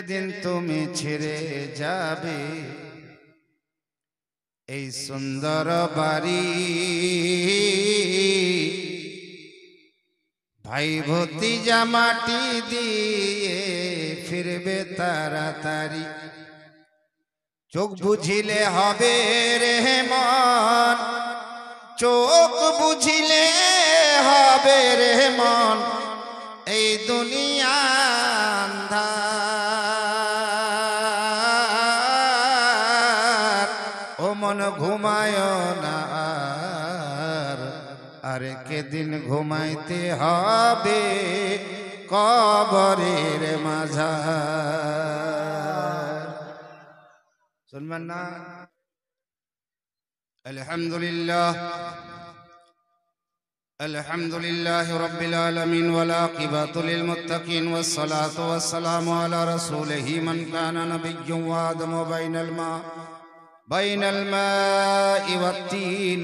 যেদিন তুমি ছেড়ে যাবে এই সুন্দর বাড়ি, ভাই ভতিজা মাটি দিয়ে ফিরবে তাড়াতাড়ি। চোখ বুঝিলে হবে রে মন, চোখ বুঝিলে হবে রে মন, এই দুনিয়া আন্ধার। ও মন ঘুমায় না আর কেদিন ঘুমাইতে হবে কবরের মাঝার। শুনবেন না? আলহামদুলিল্লাহ আলহামদুলিল্লাহ রাব্বিল আলামিন ওয়াল আকিবাতু লিল মুত্তাকিন ওয়াস সালাতু ওয়াস সালামু আলা রাসূলিহি মান কানা নাবিয়্যুন ওয়া আদমু বাইনাল মা'i ওয়াত তিন।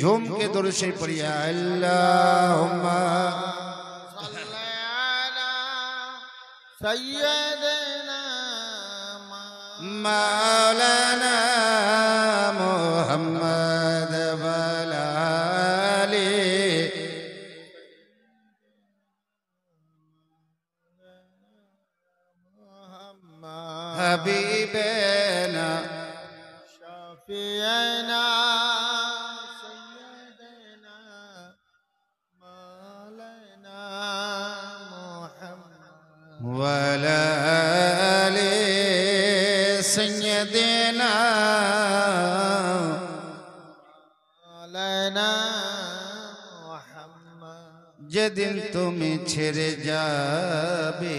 झूम के दुरूद शरीफ पढ़िए. अल्लाहुम्मा सय्यदना मौलाना मुहम्मद वलाली हबीबना शफीअना सय्यदना मौलाना मुहम्मद वलाली सय्यदना मौलाना मुहम्मद. যেদিন তুমি ছেড়ে যাবে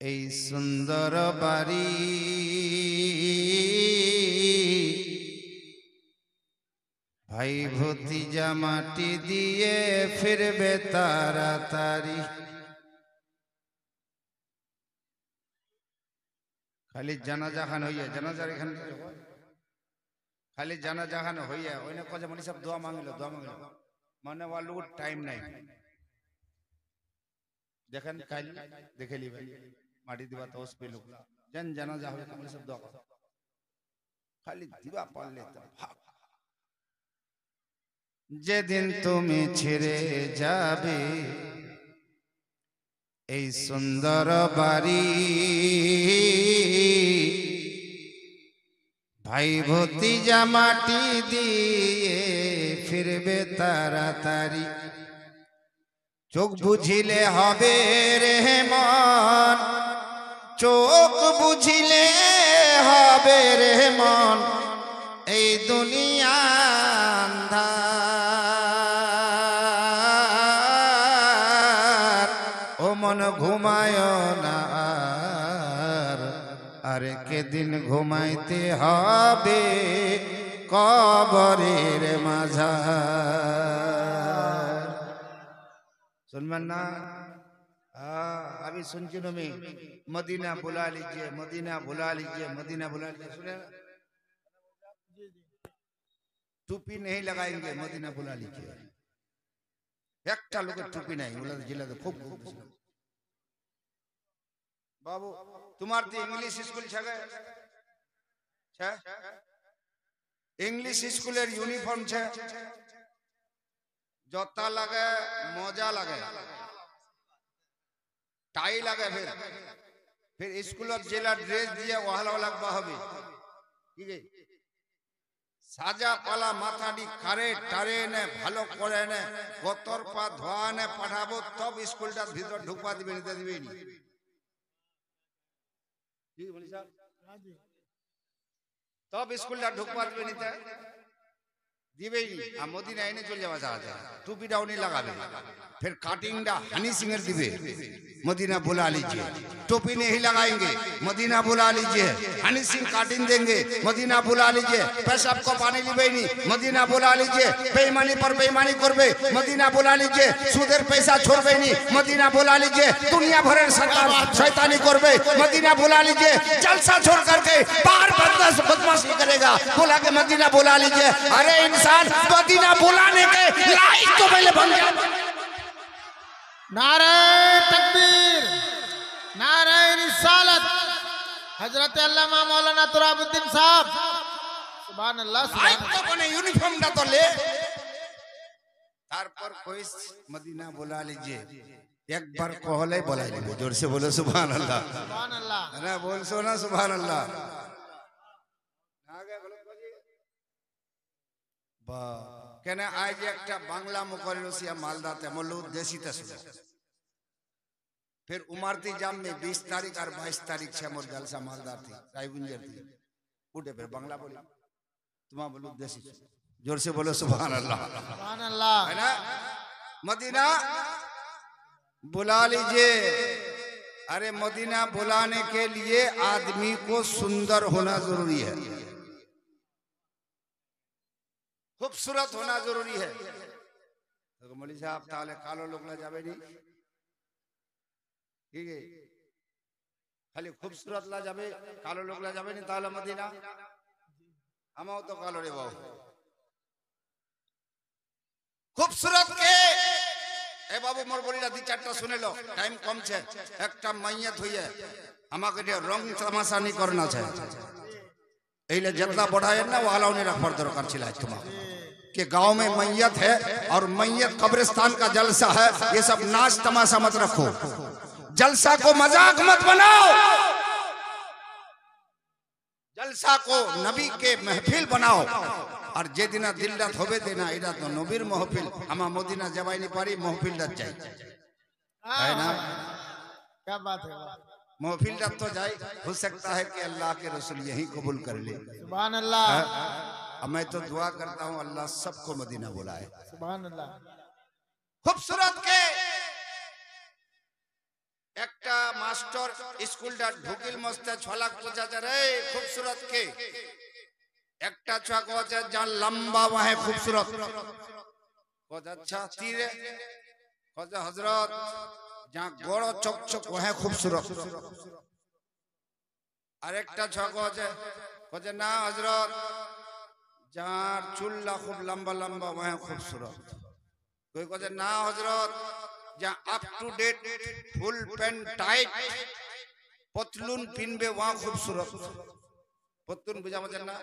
এই সুন্দর বাড়ি, ভাই ভতিজা মাটি দিয়ে ফিরবে তাড়াতাড়ি। খালি জানাজা খান হইয়া জানাজার এখানে খালি জানাজা খান হইয়া ওই না কজা মনি সব দোয়া মাঙ্গিল মানে ওয়ালু টাইম নাই। দেখেন কাল দেখে লিবেন মাটি দিবা তো ওস পে লোক জান জানাজা হবে তুমি সব দোয়া করো, খালি দিবা পারলে তো ভাগ। যেদিন তুমি ছেড়ে যাবে এই সুন্দর বাড়ি, ভাই ভতিজা মাটি দিয়ে ফিরবে তাড়াতাড়ি। চোখ বুঝিলে হবে রে মন, চোখ বুঝিলে হবে রে মন, এই দুনিয়া আন্ধার। ও মন ঘুমায় না আর কেদিন ঘুমাইতে হবে কবরের মাঝার। सुनमन ना? अभी सुन चुनो में मदीना बुला लीजिए, मदीना बुला लीजिए, मदीना बुला लीजिए. सुने? टूपी नहीं लगाएंगे, मदीना बुला लीजिए. एक लोग टूपी नहीं बोला जिला तो खूब बाबू तुम्हार तो इंग्लिश स्कूल छगे इंग्लिश स्कूलेर यूनिफॉर्म छे जता लगे मजा लगे टाई लगे फिर स्कूल जेला ड्रेस दिए वहाला लगवा हबे ठीक है সাজা পালা মাথাটি কারে টারে নে ভালো করে নে গতর পা ধোয়া নে পাঠাবো তব স্কুলটার ভিতর ঢুকবা দিবে নিতে দিবে নি কি বলি স্যার তব স্কুলটা ঢুকবা দিবে নিতে দিবেই নি আর মদিনা এনে চলে যাওয়া যায় টুপিটা উনি লাগাবে फिर काटिंगडा हनी सिंह दिवे मदीना बुला लीजिए टोपी नहीं लगाएंगे मदीना बुला लीजिए हनी सिंह काटिंग देंगे मदीना बुला लीजिए पेशाब को पानी लिबेनी मदीना बुला लीजिए बेईमानी पर बेईमानी करबे मदीना बुला लीजिए सुदेर पैसा छोड़बे नहीं मदीना बुला लीजिए दुनिया भर सरकार शैतानी करबे मदीना बुला लीजिए जलसा छोड़ करके बाहर बदमाशी करेगा बुला के मदीना बुला लीजिए अरे इंसान मदीना बुलाने के लायक तो पहले बन जाए नारे तकबीर नारे रिसालत हजरत अल्लामा मौलाना तुराबुद्दीन साहब सुभान अल्लाह लाइक तो बने यूनिफॉर्म ना तो ले तारपर कोई मदीना बुला लीजिए एक बार कहले बुला लीजिए जोर से बोलो सुभान अल्लाह ना बोल सो ना सुभान अल्लाह आगे बोलो बा কেন আজ একটা বাংলা মুখরসিয়া মালদাতে মল্লু দেশিতে শুনে फिर उमरती जाम में 20 तारीख और 22 तारीख से मोर जलसा मालदार थी रायगुंजर थी उठे फिर बांग्ला बोली तुम बोलो देसी जोर से बोलो सुभान अल्लाह है ना मदीना बुला लीजिए अरे मदीना बुलाने के लिए आदमी को सुंदर होना जरूरी है खूबसूरत होना जरूरी है तो मौलवी साहब ताले कालो लोगला जावे नहीं ठीक है खाली खूबसूरत ला जावे कालो लोगला जावे नहीं ताले मदीना আমাও তো কালো রে বাবু खूबसूरत के এ বাবু মোর বলিরা দুই চারটা শুনে লো টাইম কম ছে একটা মাইয়াত হইয়ে আমাকে যে রং তামাশা নি করনা চাই এইলে যেতলা বড়ায় না ওয়ালাউনি রাখবার দরকার ছিল তোমার कि गांव में मैयत है और मैयत कब्रिस्तान का जलसा है ये सब नाच तमाशा मत रखो जलसा को मजाक मत बनाओ जलसा को नबी के महफिल बनाओ और जे दिना दिलदात होबे देना इरा तो नबीर महफिल हम मदीना जबाई नहीं पारी महफिल दत जाए है ना क्या बात है महफिल दत तो जाए हो सकता है कि अल्लाह के रसूल यही कबूल कर ले सुभान अल्लाह मैं तो दुआ करता हूँ अल्लाह सबको मदीना बुलाए सुभान अल्लाह खूबसूरत के একটা মাস্টার স্কুলটা ঢুকিল মস্তে 6 লাখ 50 রে खूबसूरत के একটা ছোয়া কোছে যা লম্বা ওহে खूबसूरत কোজ अच्छा तीरे কোজ हजरत যা বড় চকচক ওহে खूबसूरत আরেকটা ছোয়া কোছে না हजरत जार चुल्ला खूब लंबा लंबा वह खूबसूरत कोई कहते ना हजरत जहाँ up to date full pant tight पतलून पिनबे वहाँ खूबसूरत पतलून बुझा मत ना